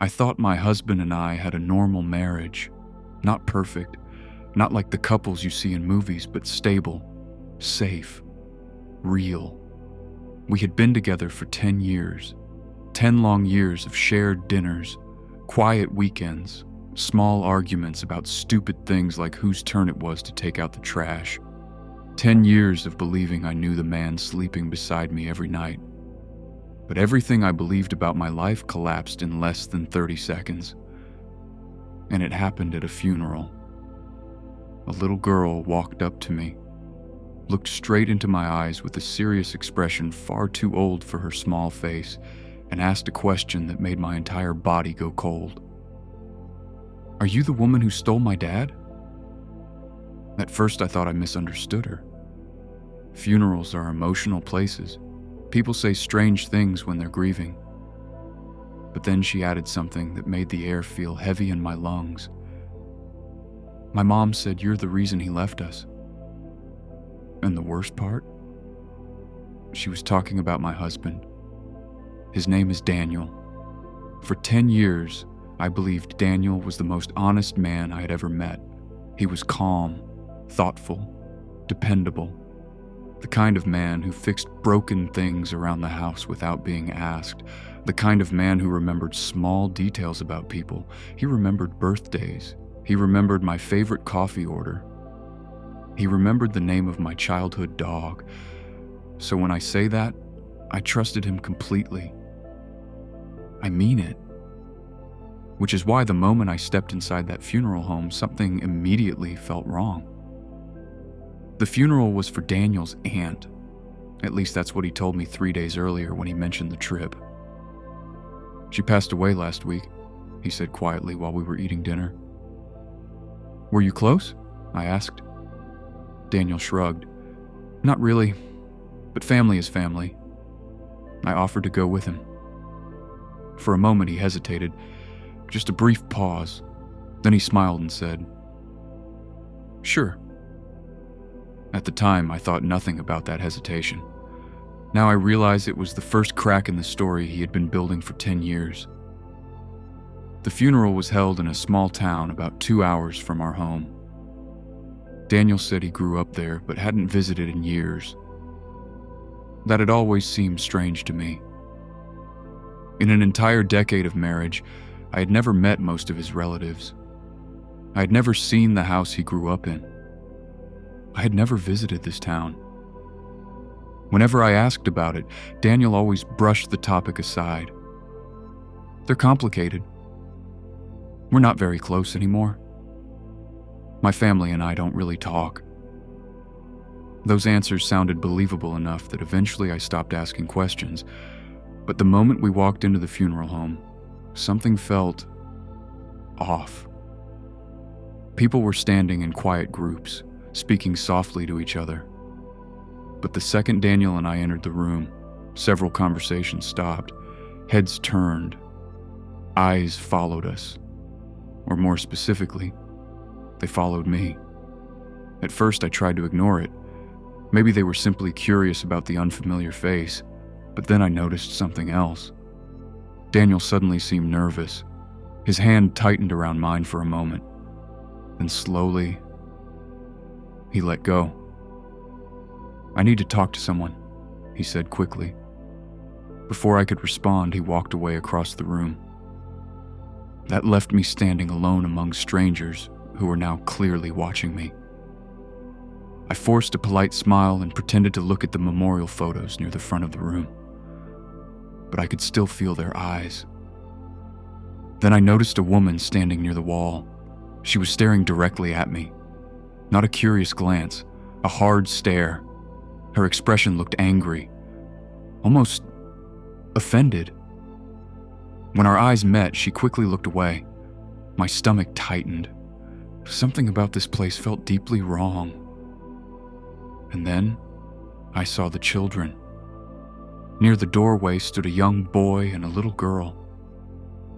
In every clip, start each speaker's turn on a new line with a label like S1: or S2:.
S1: I thought my husband and I had a normal marriage. Not perfect, not like the couples you see in movies, but stable, safe, real. We had been together for 10 years. 10 long years of shared dinners, quiet weekends, small arguments about stupid things like whose turn it was to take out the trash. 10 years of believing I knew the man sleeping beside me every night. But everything I believed about my life collapsed in less than 30 seconds. And it happened at a funeral. A little girl walked up to me, looked straight into my eyes with a serious expression far too old for her small face, and asked a question that made my entire body go cold. "Are you the woman who stole my dad?" At first I thought I misunderstood her. Funerals are emotional places. People say strange things when they're grieving. But then she added something that made the air feel heavy in my lungs. "My mom said you're the reason he left us." And the worst part? She was talking about my husband. His name is Daniel. For 10 years, I believed Daniel was the most honest man I had ever met. He was calm, thoughtful, dependable. The kind of man who fixed broken things around the house without being asked. The kind of man who remembered small details about people. He remembered birthdays. He remembered my favorite coffee order. He remembered the name of my childhood dog. So when I say that, I trusted him completely. I mean it. Which is why the moment I stepped inside that funeral home, something immediately felt wrong. The funeral was for Daniel's aunt. At least that's what he told me 3 days earlier when he mentioned the trip. "She passed away last week," he said quietly while we were eating dinner. "Were you close?" I asked. Daniel shrugged. "Not really, but family is family." I offered to go with him. For a moment he hesitated, just a brief pause. Then he smiled and said, "Sure." At the time, I thought nothing about that hesitation. Now I realize it was the first crack in the story he had been building for 10 years. The funeral was held in a small town about 2 hours from our home. Daniel said he grew up there but hadn't visited in years. That had always seemed strange to me. In an entire decade of marriage, I had never met most of his relatives. I had never seen the house he grew up in. I had never visited this town. Whenever I asked about it, Daniel always brushed the topic aside. "They're complicated. We're not very close anymore. My family and I don't really talk." Those answers sounded believable enough that eventually I stopped asking questions. But the moment we walked into the funeral home, something felt off. People were standing in quiet groups, speaking softly to each other. But the second Daniel and I entered the room, several conversations stopped, heads turned, eyes followed us. Or more specifically, they followed me. At first I tried to ignore it. Maybe they were simply curious about the unfamiliar face, but then I noticed something else. Daniel suddenly seemed nervous. His hand tightened around mine for a moment. Then slowly, he let go. "I need to talk to someone," he said quickly. Before I could respond, he walked away across the room. That left me standing alone among strangers who were now clearly watching me. I forced a polite smile and pretended to look at the memorial photos near the front of the room. But I could still feel their eyes. Then I noticed a woman standing near the wall. She was staring directly at me. Not a curious glance, a hard stare. Her expression looked angry, almost offended. When our eyes met, she quickly looked away. My stomach tightened. Something about this place felt deeply wrong. And then I saw the children. Near the doorway stood a young boy and a little girl.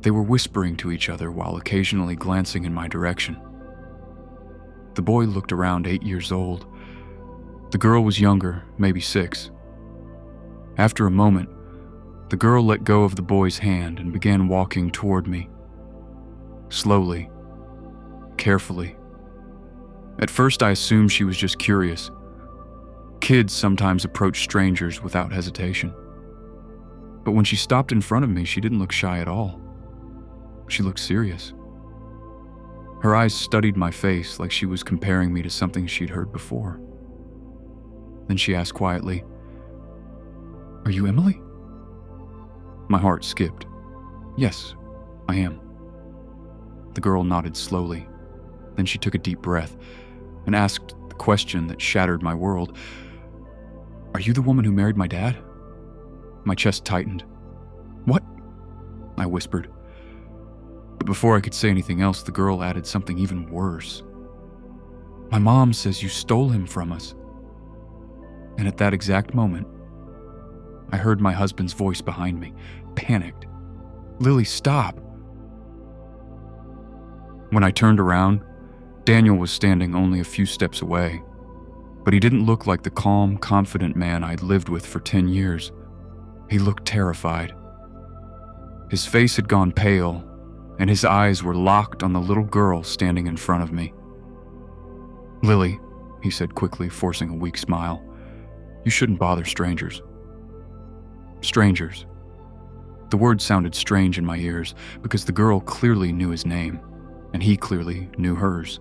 S1: They were whispering to each other while occasionally glancing in my direction. The boy looked around 8 years old. The girl was younger, maybe 6. After a moment, The girl let go of the boy's hand and began walking toward me. Slowly, carefully. At first, I assumed she was just curious. Kids sometimes approach strangers without hesitation. But when she stopped in front of me, she didn't look shy at all. She looked serious. Her eyes studied my face like she was comparing me to something she'd heard before. Then she asked quietly, "Are you Emily?" My heart skipped. "Yes, I am." The girl nodded slowly. Then she took a deep breath and asked the question that shattered my world. "Are you the woman who married my dad?" My chest tightened. "What?" I whispered. But before I could say anything else, the girl added something even worse. "My mom says you stole him from us." And at that exact moment, I heard my husband's voice behind me, panicked. "Lily, stop." When I turned around, Daniel was standing only a few steps away, but he didn't look like the calm, confident man I'd lived with for 10 years. He looked terrified. His face had gone pale, and his eyes were locked on the little girl standing in front of me. "Lily," he said quickly, forcing a weak smile, "you shouldn't bother strangers." Strangers. The word sounded strange in my ears because the girl clearly knew his name, and he clearly knew hers.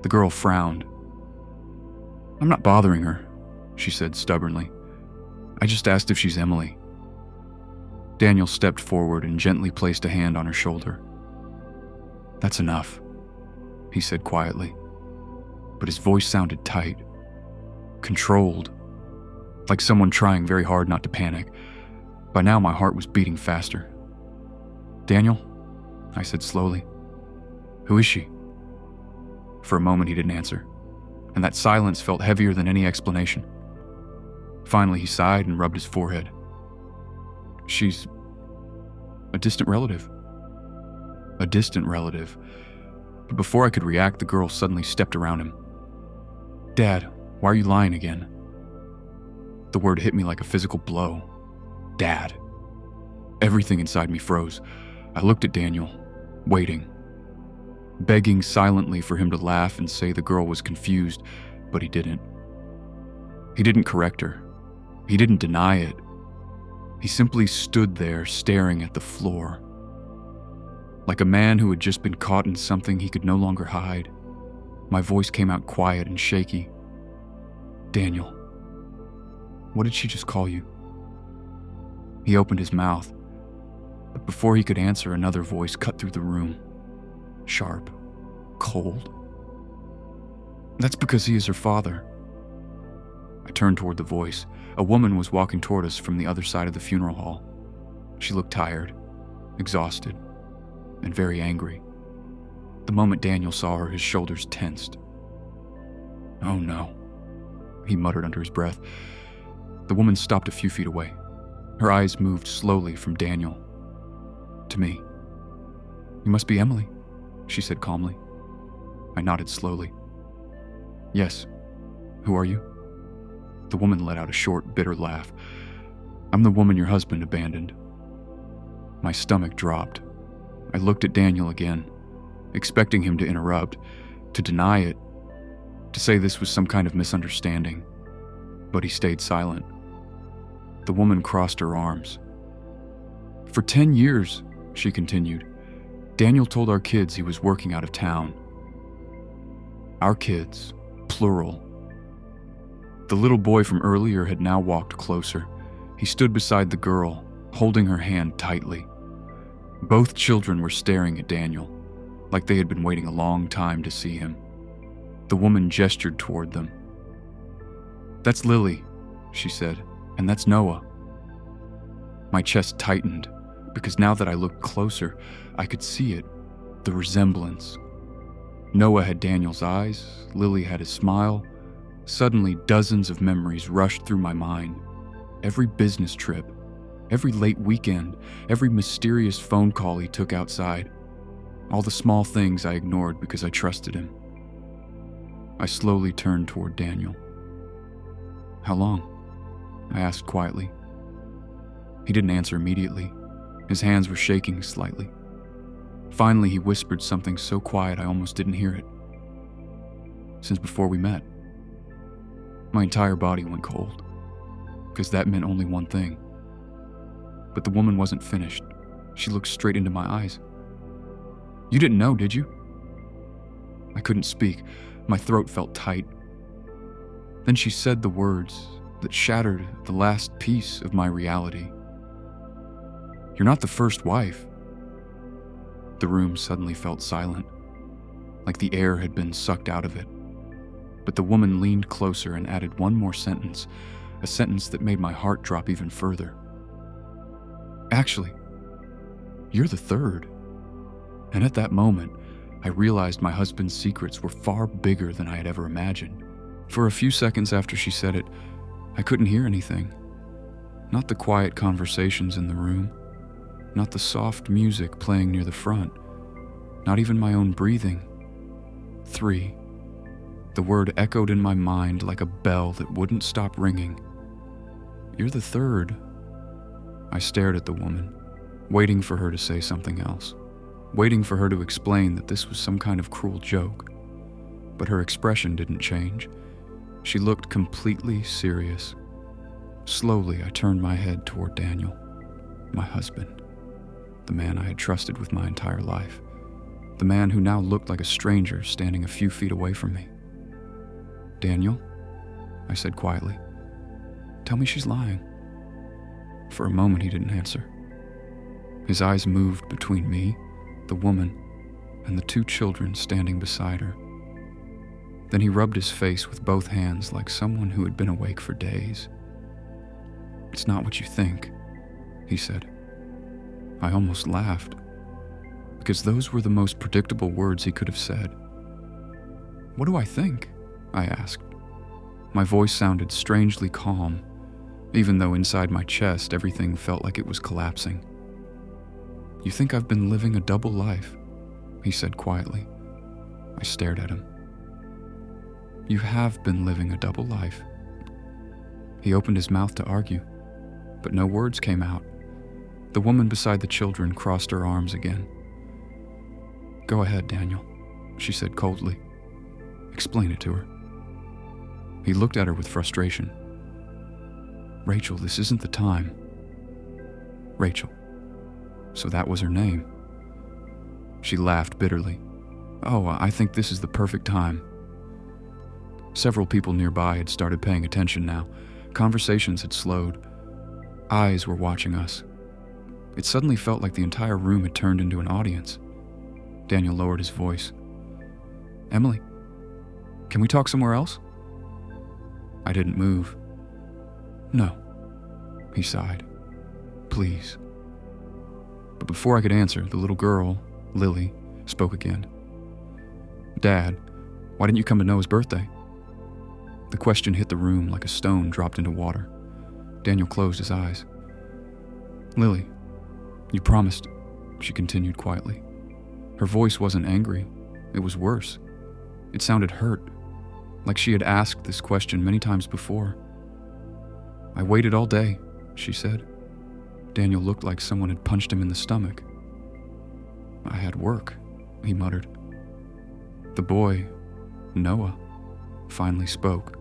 S1: The girl frowned. "I'm not bothering her," she said stubbornly. "I just asked if she's Emily." Daniel stepped forward and gently placed a hand on her shoulder. "That's enough," he said quietly, but his voice sounded tight, controlled, like someone trying very hard not to panic. By now my heart was beating faster. "Daniel," I said slowly, "who is she?" For a moment he didn't answer, and that silence felt heavier than any explanation. Finally he sighed and rubbed his forehead. "She's a distant relative." A distant relative. But before I could react, the girl suddenly stepped around him. "Dad, why are you lying again?" The word hit me like a physical blow. Dad. Everything inside me froze. I looked at Daniel, waiting, begging silently for him to laugh and say the girl was confused, but he didn't. He didn't correct her. He didn't deny it. He simply stood there staring at the floor, like a man who had just been caught in something he could no longer hide. My voice came out quiet and shaky. "Daniel, what did she just call you?" He opened his mouth, but before he could answer, another voice cut through the room. Sharp, cold. "That's because he is her father." I turned toward the voice. A woman was walking toward us from the other side of the funeral hall. She looked tired, exhausted, and very angry. The moment Daniel saw her, his shoulders tensed. "Oh no," he muttered under his breath. The woman stopped a few feet away. Her eyes moved slowly from Daniel to me. "You must be Emily," she said calmly. I nodded slowly. "Yes. Who are you?" The woman let out a short, bitter laugh. "I'm the woman your husband abandoned." My stomach dropped. I looked at Daniel again, expecting him to interrupt, to deny it, to say this was some kind of misunderstanding. But he stayed silent. The woman crossed her arms. "For 10 years, she continued, Daniel told our kids he was working out of town. Our kids, plural. The little boy from earlier had now walked closer. He stood beside the girl, holding her hand tightly. Both children were staring at Daniel, like they had been waiting a long time to see him. The woman gestured toward them. "That's Lily," she said, "and that's Noah." My chest tightened, because now that I looked closer, I could see it, the resemblance. Noah had Daniel's eyes, Lily had his smile. Suddenly, dozens of memories rushed through my mind. Every business trip, every late weekend, every mysterious phone call he took outside. All the small things I ignored because I trusted him. I slowly turned toward Daniel. "How long?" I asked quietly. He didn't answer immediately. His hands were shaking slightly. Finally, he whispered something so quiet I almost didn't hear it. Since before we met. My entire body went cold, because that meant only one thing. But the woman wasn't finished. She looked straight into my eyes. You didn't know, did you? I couldn't speak. My throat felt tight. Then she said the words that shattered the last piece of my reality. You're not the first wife. The room suddenly felt silent, like the air had been sucked out of it. But the woman leaned closer and added one more sentence, a sentence that made my heart drop even further. Actually, you're the third. And at that moment, I realized my husband's secrets were far bigger than I had ever imagined. For a few seconds after she said it, I couldn't hear anything. Not the quiet conversations in the room, not the soft music playing near the front, not even my own breathing. 3. The word echoed in my mind like a bell that wouldn't stop ringing. You're the third. I stared at the woman, waiting for her to say something else, waiting for her to explain that this was some kind of cruel joke. But her expression didn't change. She looked completely serious. Slowly, I turned my head toward Daniel, my husband, the man I had trusted with my entire life, the man who now looked like a stranger standing a few feet away from me. Daniel, I said quietly, tell me she's lying. For a moment, he didn't answer. His eyes moved between me, the woman, and the 2 children standing beside her. Then he rubbed his face with both hands like someone who had been awake for days. It's not what you think, he said. I almost laughed, because those were the most predictable words he could have said. What do I think? I asked. My voice sounded strangely calm, even though inside my chest everything felt like it was collapsing. You think I've been living a double life, he said quietly. I stared at him. You have been living a double life. He opened his mouth to argue, but no words came out. The woman beside the children crossed her arms again. Go ahead, Daniel, she said coldly. Explain it to her. He looked at her with frustration. Rachel, this isn't the time. Rachel. So that was her name. She laughed bitterly. Oh, I think this is the perfect time. Several people nearby had started paying attention now. Conversations had slowed. Eyes were watching us. It suddenly felt like the entire room had turned into an audience. Daniel lowered his voice. Emily, can we talk somewhere else? I didn't move. No, he sighed. Please. But before I could answer, the little girl, Lily, spoke again. Dad, why didn't you come to Noah's birthday? The question hit the room like a stone dropped into water. Daniel closed his eyes. Lily, you promised, she continued quietly. Her voice wasn't angry. It was worse. It sounded hurt, like she had asked this question many times before. I waited all day, she said. Daniel looked like someone had punched him in the stomach. I had work, he muttered. The boy, Noah, finally spoke.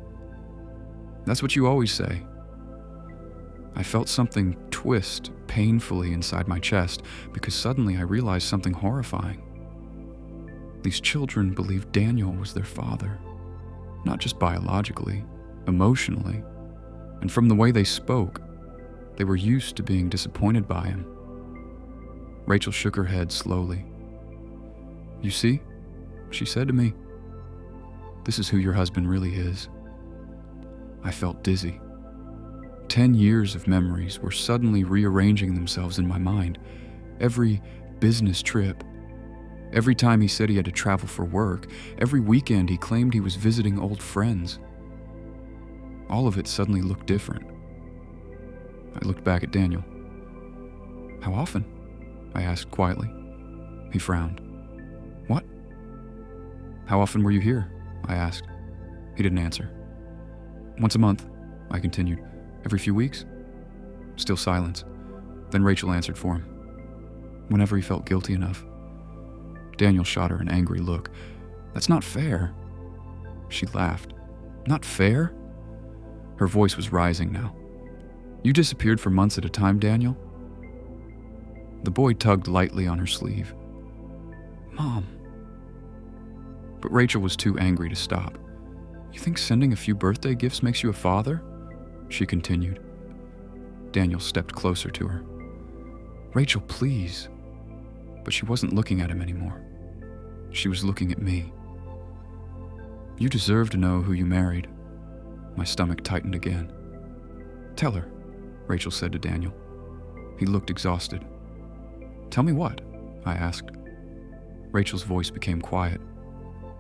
S1: That's what you always say. I felt something twist painfully inside my chest because suddenly I realized something horrifying. These children believed Daniel was their father, not just biologically, emotionally, and from the way they spoke, they were used to being disappointed by him. Rachel shook her head slowly. You see, she said to me, this is who your husband really is. I felt dizzy. 10 years of memories were suddenly rearranging themselves in my mind. Every business trip, every time he said he had to travel for work, every weekend he claimed he was visiting old friends. All of it suddenly looked different. I looked back at Daniel. How often? I asked quietly. He frowned. What? How often were you here? I asked. He didn't answer. Once a month, I continued. Every few weeks? Still silence. Then Rachel answered for him. Whenever he felt guilty enough. Daniel shot her an angry look. That's not fair. She laughed. Not fair? Her voice was rising now. You disappeared for months at a time, Daniel? The boy tugged lightly on her sleeve. Mom. But Rachel was too angry to stop. You think sending a few birthday gifts makes you a father? She continued. Daniel stepped closer to her. Rachel, please. But she wasn't looking at him anymore. She was looking at me. You deserve to know who you married. My stomach tightened again. Tell her, Rachel said to Daniel. He looked exhausted. Tell me what? I asked. Rachel's voice became quiet.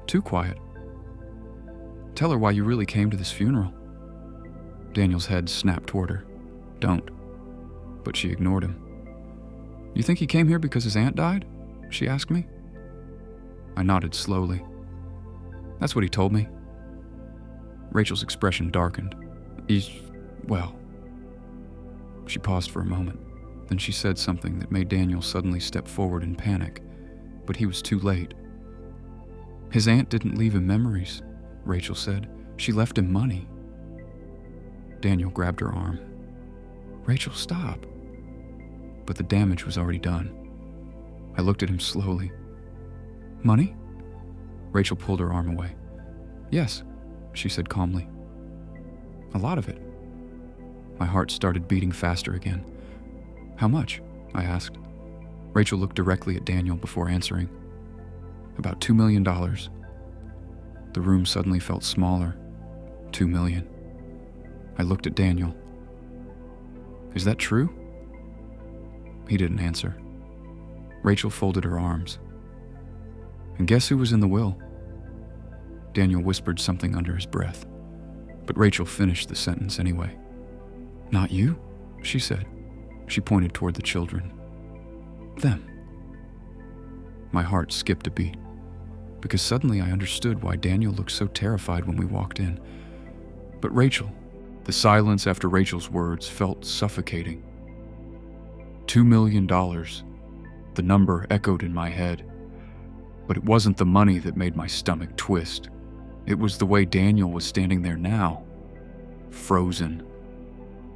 S1: Too quiet. Tell her why you really came to this funeral. Daniel's head snapped toward her. Don't. But she ignored him. You think he came here because his aunt died? She asked me. I nodded slowly. That's what he told me. Rachel's expression darkened. Well. She paused for a moment. Then she said something that made Daniel suddenly step forward in panic. But he was too late. His aunt didn't leave him memories, Rachel said. She left him money. Daniel grabbed her arm. Rachel, stop. But the damage was already done. I looked at him slowly. Money? Rachel pulled her arm away. Yes, she said calmly. A lot of it. My heart started beating faster again. How much? I asked. Rachel looked directly at Daniel before answering. About $2 million. The room suddenly felt smaller. $2 million. I looked at Daniel. Is that true? He didn't answer. Rachel folded her arms. And guess who was in the will? Daniel whispered something under his breath, but Rachel finished the sentence anyway. Not you, she said. She pointed toward the children. Them. My heart skipped a beat, because suddenly I understood why Daniel looked so terrified when we walked in. But Rachel, the silence after Rachel's words felt suffocating. $2 million. The number echoed in my head. But it wasn't the money that made my stomach twist. It was the way Daniel was standing there now, frozen,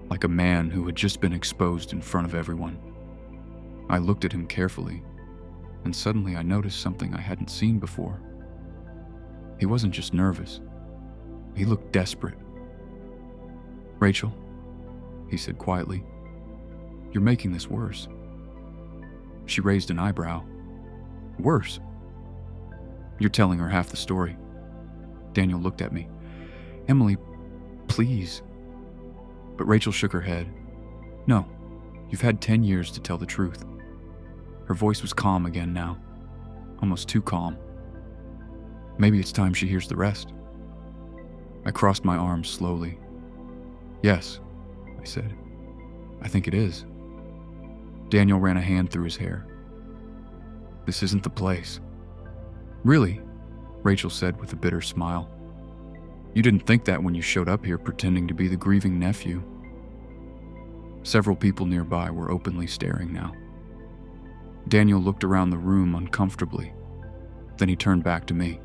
S1: like a man who had just been exposed in front of everyone. I looked at him carefully, and suddenly I noticed something I hadn't seen before. He wasn't just nervous. He looked desperate. Rachel, he said quietly, you're making this worse. She raised an eyebrow. Worse? You're telling her half the story. Daniel looked at me. Emily, please. But Rachel shook her head. No, you've had 10 years to tell the truth. Her voice was calm again now, almost too calm. Maybe it's time she hears the rest. I crossed my arms slowly. Yes, I said. I think it is. Daniel ran a hand through his hair. This isn't the place. Really? Rachel said with a bitter smile. You didn't think that when you showed up here pretending to be the grieving nephew. Several people nearby were openly staring now. Daniel looked around the room uncomfortably. Then he turned back to me.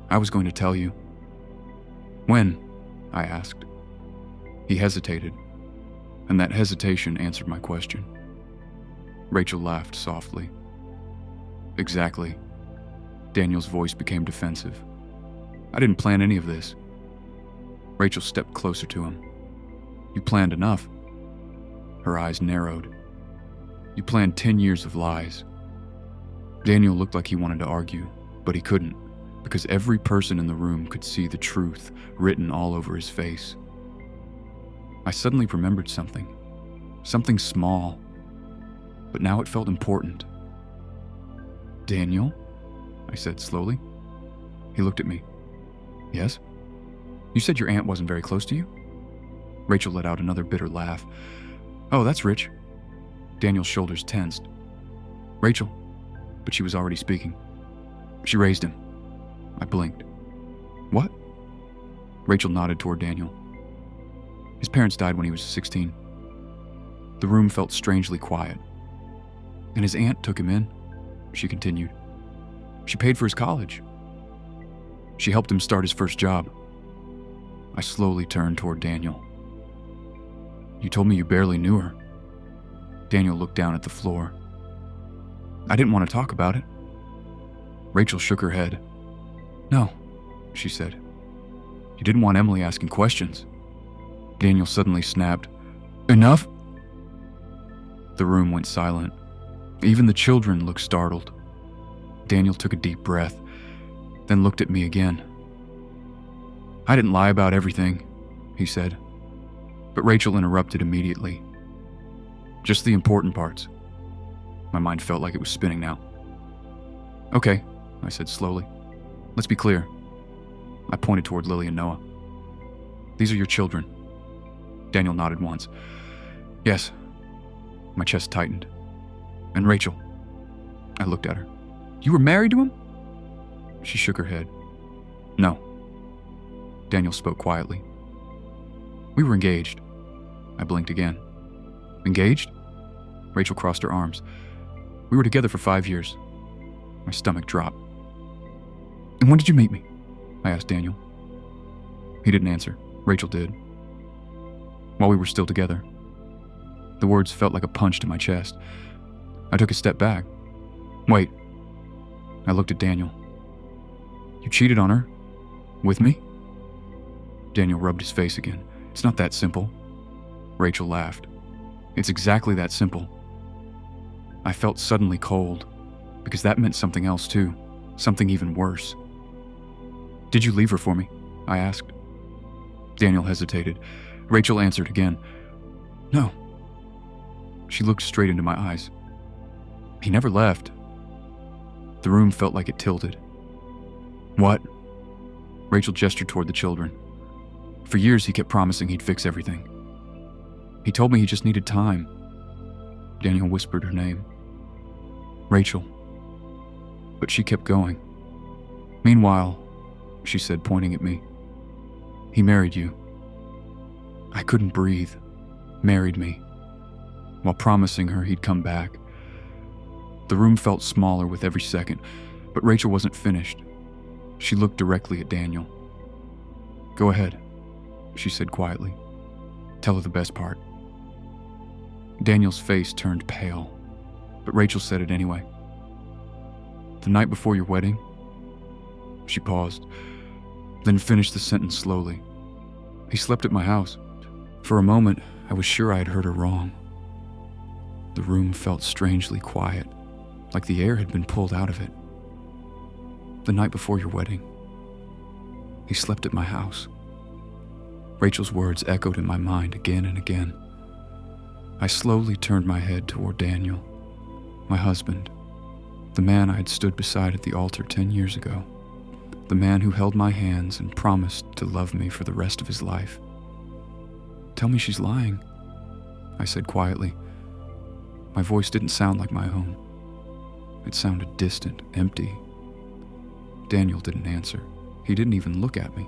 S1: I was going to tell you. When? I asked. He hesitated, and that hesitation answered my question. Rachel laughed softly. Exactly. Daniel's voice became defensive. I didn't plan any of this. Rachel stepped closer to him. You planned enough. Her eyes narrowed. You planned 10 years of lies. Daniel looked like he wanted to argue, but he couldn't, because every person in the room could see the truth written all over his face. I suddenly remembered something. Something small. But now it felt important. Daniel? I said slowly. He looked at me. Yes? You said your aunt wasn't very close to you? Rachel let out another bitter laugh. Oh, that's rich. Daniel's shoulders tensed. Rachel. But she was already speaking. She raised him. I blinked. What? Rachel nodded toward Daniel. His parents died when he was 16. The room felt strangely quiet. And his aunt took him in, she continued. She paid for his college. She helped him start his first job. I slowly turned toward Daniel. You told me you barely knew her. Daniel looked down at the floor. I didn't want to talk about it. Rachel shook her head. No, she said. You didn't want Emily asking questions. Daniel suddenly snapped. Enough? The room went silent. Even the children looked startled. Daniel took a deep breath, then looked at me again. I didn't lie about everything, he said. But Rachel interrupted immediately. Just the important parts. My mind felt like it was spinning now. Okay, I said slowly. Let's be clear. I pointed toward Lily and Noah. These are your children. Daniel nodded once. Yes. My chest tightened. And Rachel. I looked at her. You were married to him? She shook her head. No. Daniel spoke quietly. We were engaged. I blinked again. Engaged? Rachel crossed her arms. We were together for 5 years. My stomach dropped. And when did you meet me? I asked Daniel. He didn't answer. Rachel did. While we were still together. The words felt like a punch to my chest. I took a step back. Wait. I looked at Daniel. You cheated on her? With me? Daniel rubbed his face again. It's not that simple. Rachel laughed. It's exactly that simple. I felt suddenly cold, because that meant something else too, something even worse. Did you leave her for me? I asked. Daniel hesitated. Rachel answered again. No. She looked straight into my eyes. He never left. The room felt like it tilted. What? Rachel gestured toward the children. For years he kept promising he'd fix everything. He told me he just needed time. Daniel whispered her name. Rachel. But she kept going. Meanwhile, she said, pointing at me, he married you. I couldn't breathe. Married me. While promising her he'd come back. The room felt smaller with every second, but Rachel wasn't finished. She looked directly at Daniel. Go ahead, she said quietly. Tell her the best part. Daniel's face turned pale, but Rachel said it anyway. The night before your wedding? She paused, then finished the sentence slowly. He slept at my house. For a moment, I was sure I had heard her wrong. The room felt strangely quiet, like the air had been pulled out of it. The night before your wedding. He slept at my house. Rachel's words echoed in my mind again and again. I slowly turned my head toward Daniel, my husband, the man I had stood beside at the altar 10 years ago, the man who held my hands and promised to love me for the rest of his life. Tell me she's lying, I said quietly. My voice didn't sound like my own. It sounded distant, empty. Daniel didn't answer. He didn't even look at me.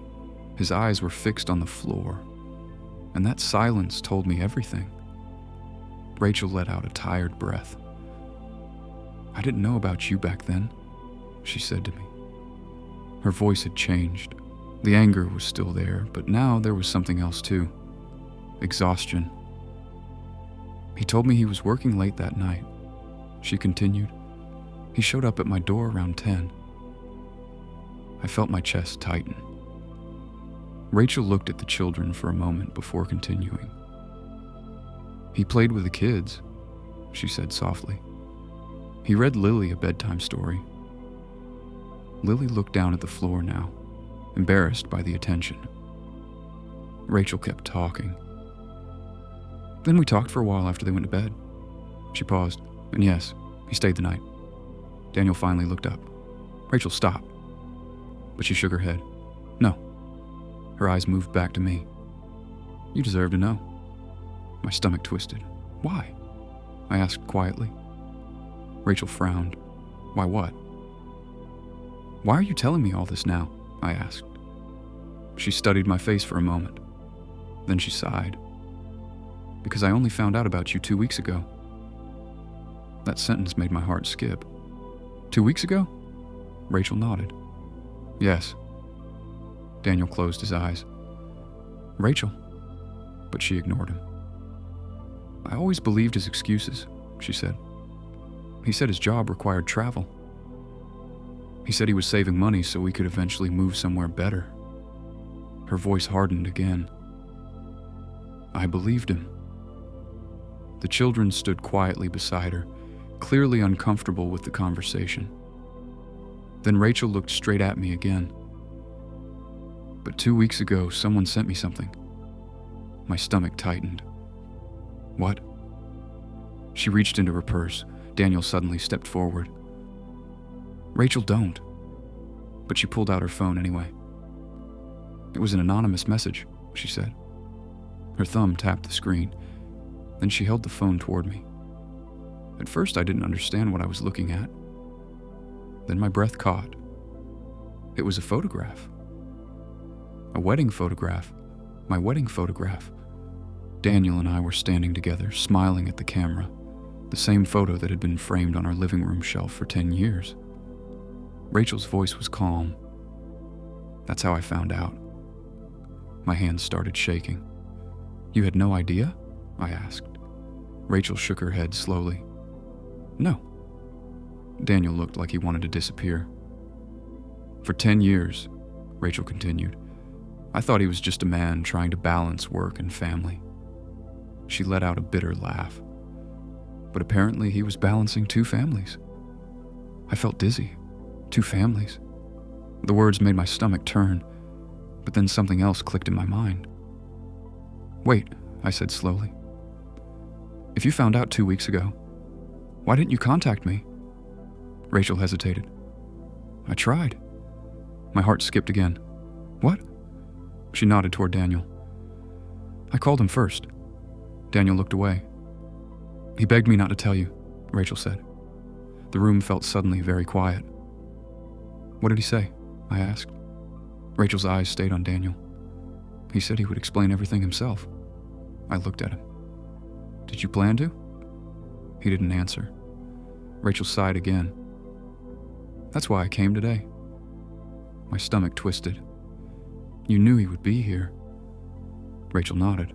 S1: His eyes were fixed on the floor, and that silence told me everything. Rachel let out a tired breath. I didn't know about you back then, she said to me. Her voice had changed. The anger was still there, but now there was something else too. Exhaustion. He told me he was working late that night, she continued. He showed up at my door around 10. I felt my chest tighten. Rachel looked at the children for a moment before continuing. He played with the kids, she said softly. He read Lily a bedtime story. Lily looked down at the floor now, embarrassed by the attention. Rachel kept talking. Then we talked for a while after they went to bed. She paused, and yes, he stayed the night. Daniel finally looked up. Rachel stopped, but she shook her head. No. Her eyes moved back to me. You deserve to know. My stomach twisted. Why? I asked quietly. Rachel frowned. Why what? Why are you telling me all this now? I asked. She studied my face for a moment. Then she sighed. because I only found out about you 2 weeks ago." That sentence made my heart skip. 2 weeks ago? Rachel nodded. "Yes." Daniel closed his eyes. "Rachel," but she ignored him. "I always believed his excuses," she said. "He said his job required travel. He said he was saving money so we could eventually move somewhere better." Her voice hardened again. I believed him. The children stood quietly beside her, clearly uncomfortable with the conversation. Then Rachel looked straight at me again. "But 2 weeks ago, someone sent me something." My stomach tightened. "What?" She reached into her purse. Daniel suddenly stepped forward. "Rachel, don't." But she pulled out her phone anyway. "It was an anonymous message," she said. Her thumb tapped the screen. Then she held the phone toward me. At first, I didn't understand what I was looking at. Then my breath caught. It was a photograph. A wedding photograph. My wedding photograph. Daniel and I were standing together, smiling at the camera. The same photo that had been framed on our living room shelf for 10 years. Rachel's voice was calm. "That's how I found out." My hands started shaking. "You had no idea?" I asked. Rachel shook her head slowly. "No." Daniel looked like he wanted to disappear. "For 10 years, Rachel continued, "I thought he was just a man trying to balance work and family." She let out a bitter laugh. But apparently he was balancing 2 families. I felt dizzy. 2 families. The words made my stomach turn, but then something else clicked in my mind. "Wait," I said slowly. "If you found out 2 weeks ago, why didn't you contact me?" Rachel hesitated. "I tried." My heart skipped again. "What?" She nodded toward Daniel. "I called him first." Daniel looked away. "He begged me not to tell you," Rachel said. The room felt suddenly very quiet. "What did he say?" I asked. Rachel's eyes stayed on Daniel. "He said he would explain everything himself." I looked at him. "Did you plan to?" He didn't answer. Rachel sighed again. "That's why I came today." My stomach twisted. "You knew he would be here." Rachel nodded.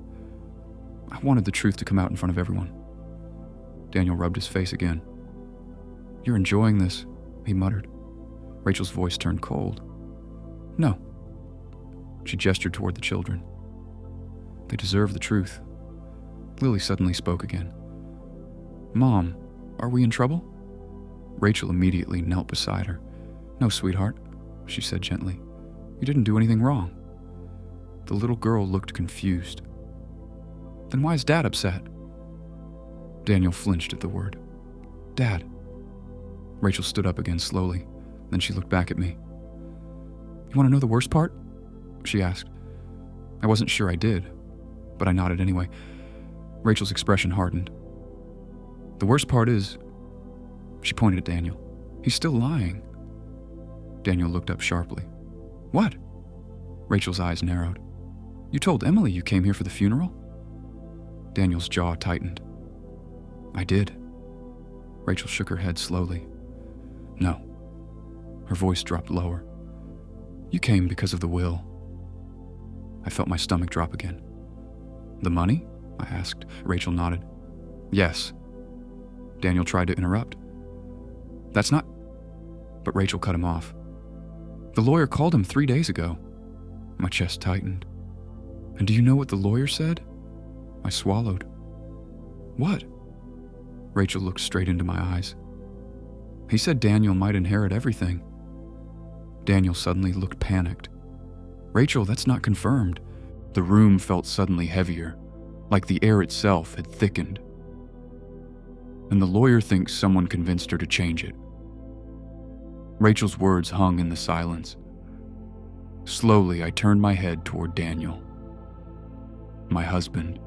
S1: "I wanted the truth to come out in front of everyone." Daniel rubbed his face again. "You're enjoying this," he muttered. Rachel's voice turned cold. "No." She gestured toward the children. "They deserve the truth." Lily suddenly spoke again. "Mom, are we in trouble?" Rachel immediately knelt beside her. "No, sweetheart," she said gently. "You didn't do anything wrong." The little girl looked confused. "Then why is Dad upset?" Daniel flinched at the word. "Dad." Rachel stood up again slowly. Then she looked back at me. "You want to know the worst part?" she asked. I wasn't sure I did, but I nodded anyway. Rachel's expression hardened. "The worst part is," she pointed at Daniel, "he's still lying." Daniel looked up sharply. "What?" Rachel's eyes narrowed. "You told Emily you came here for the funeral?" Daniel's jaw tightened. "I did." Rachel shook her head slowly. "No." Her voice dropped lower. "You came because of the will." I felt my stomach drop again. "The money?" I asked. Rachel nodded. "Yes." Daniel tried to interrupt. "That's not..." But Rachel cut him off. "The lawyer called him 3 days ago." My chest tightened. "And do you know what the lawyer said?" I swallowed. "What?" Rachel looked straight into my eyes. "He said Daniel might inherit everything." Daniel suddenly looked panicked. "Rachel, that's not confirmed." The room felt suddenly heavier, like the air itself had thickened. "And the lawyer thinks someone convinced her to change it." Rachel's words hung in the silence. Slowly, I turned my head toward Daniel. My husband.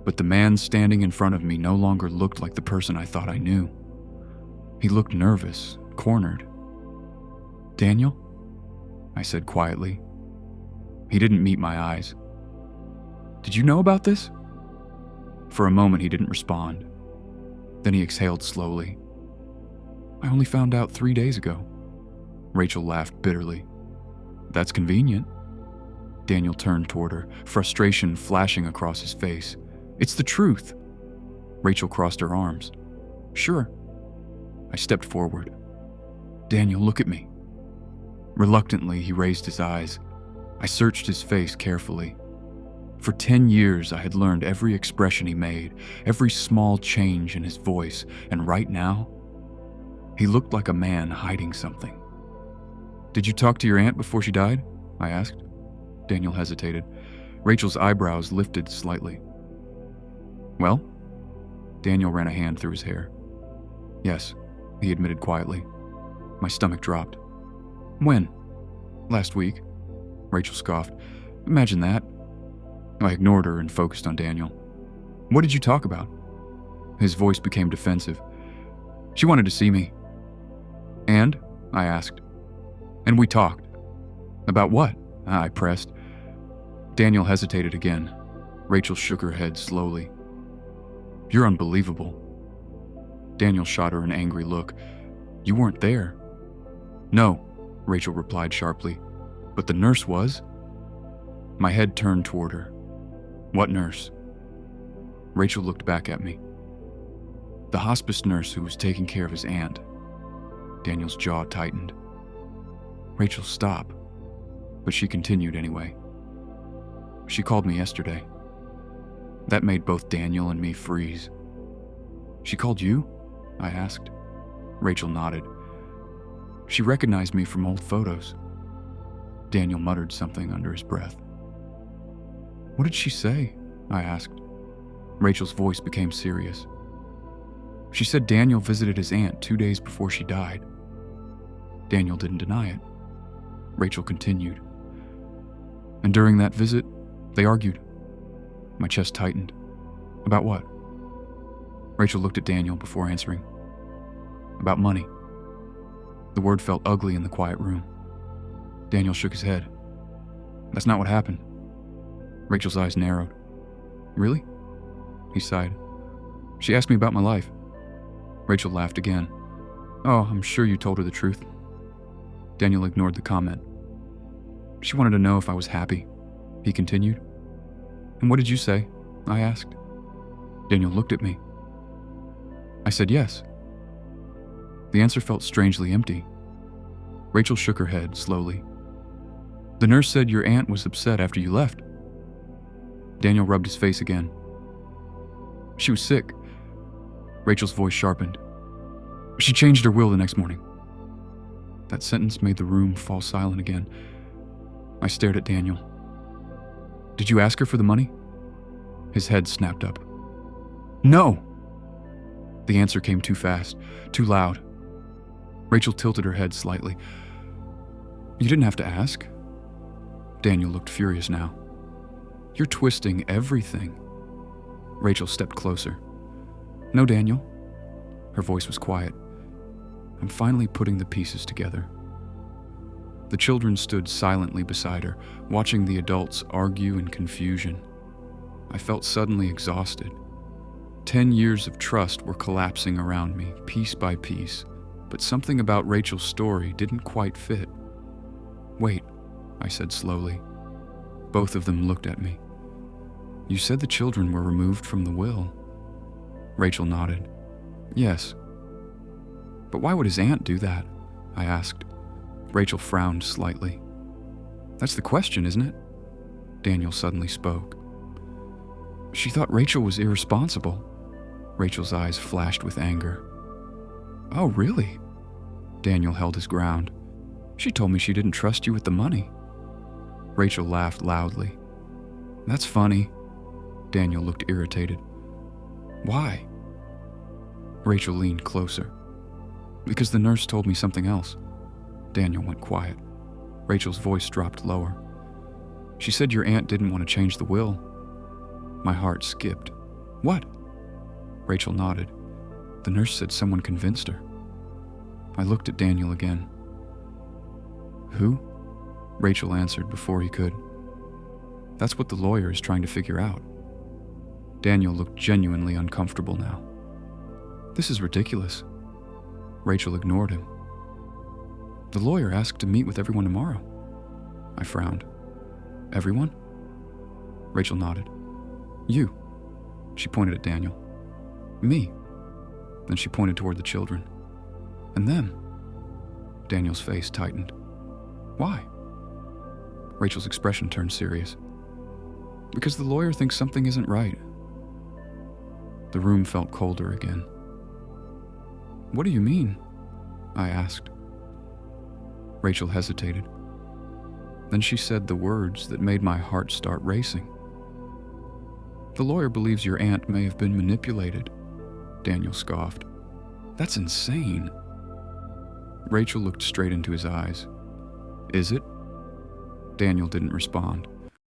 S1: But the man standing in front of me no longer looked like the person I thought I knew. He looked nervous, cornered. "Daniel?" I said quietly. He didn't meet my eyes. "Did you know about this?" For a moment, he didn't respond. Then he exhaled slowly. I only found out 3 days ago. Rachel laughed bitterly. That's convenient. Daniel turned toward her, frustration flashing across his face. It's the truth. Rachel crossed her arms. Sure. I stepped forward. Daniel, look at me. Reluctantly, he raised his eyes. I searched his face carefully. For 10 years, I had learned every expression he made, every small change in his voice, and right now, he looked like a man hiding something. Did you talk to your aunt before she died? I asked. Daniel hesitated. Rachel's eyebrows lifted slightly. Well? Daniel ran a hand through his hair. Yes, he admitted quietly. My stomach dropped. When? Last week. Rachel scoffed. Imagine that. I ignored her and focused on Daniel. What did you talk about? His voice became defensive. She wanted to see me. And? I asked. And we talked. About what? I pressed. Daniel hesitated again. Rachel shook her head slowly. You're unbelievable. Daniel shot her an angry look. You weren't there. No, Rachel replied sharply. But the nurse was? My head turned toward her. What nurse? Rachel looked back at me. The hospice nurse who was taking care of his aunt. Daniel's jaw tightened. Rachel, stop. But she continued anyway. She called me yesterday. That made both Daniel and me freeze. She called you? I asked. Rachel nodded. She recognized me from old photos. Daniel muttered something under his breath. What did she say? I asked. Rachel's voice became serious. She said Daniel visited his aunt 2 days before she died. Daniel didn't deny it. Rachel continued. And during that visit, they argued. My chest tightened. About what? Rachel looked at Daniel before answering. About money. The word felt ugly in the quiet room. Daniel shook his head. That's not what happened. Rachel's eyes narrowed. Really? He sighed. She asked me about my life. Rachel laughed again. Oh, I'm sure you told her the truth. Daniel ignored the comment. She wanted to know if I was happy. He continued. And what did you say? I asked. Daniel looked at me. I said yes. The answer felt strangely empty. Rachel shook her head slowly. The nurse said your aunt was upset after you left. Daniel rubbed his face again. She was sick. Rachel's voice sharpened. She changed her will the next morning. That sentence made the room fall silent again. I stared at Daniel. Did you ask her for the money? His head snapped up. No! The answer came too fast, too loud. Rachel tilted her head slightly. You didn't have to ask. Daniel looked furious now. You're twisting everything. Rachel stepped closer. No, Daniel. Her voice was quiet. I'm finally putting the pieces together. The children stood silently beside her, watching the adults argue in confusion. I felt suddenly exhausted. 10 years of trust were collapsing around me, piece by piece, but something about Rachel's story didn't quite fit. Wait, I said slowly. Both of them looked at me. You said the children were removed from the will. Rachel nodded. Yes. But why would his aunt do that? I asked. Rachel frowned slightly. That's the question, isn't it? Daniel suddenly spoke. She thought Rachel was irresponsible. Rachel's eyes flashed with anger. Oh, really? Daniel held his ground. She told me she didn't trust you with the money. Rachel laughed loudly. That's funny. Daniel looked irritated. Why? Rachel leaned closer. Because the nurse told me something else. Daniel went quiet. Rachel's voice dropped lower. She said your aunt didn't want to change the will. My heart skipped. What? Rachel nodded. The nurse said someone convinced her. I looked at Daniel again. Who? Rachel answered before he could. That's what the lawyer is trying to figure out. Daniel looked genuinely uncomfortable now. This is ridiculous. Rachel ignored him. The lawyer asked to meet with everyone tomorrow. I frowned. Everyone? Rachel nodded. You. She pointed at Daniel. Me. Then she pointed toward the children. And them. Daniel's face tightened. Why? Rachel's expression turned serious. Because the lawyer thinks something isn't right. The room felt colder again. What do you mean? I asked. Rachel hesitated. Then she said the words that made my heart start racing. The lawyer believes your aunt may have been manipulated, Daniel scoffed. That's insane. Rachel looked straight into his eyes. Is it? Daniel didn't respond.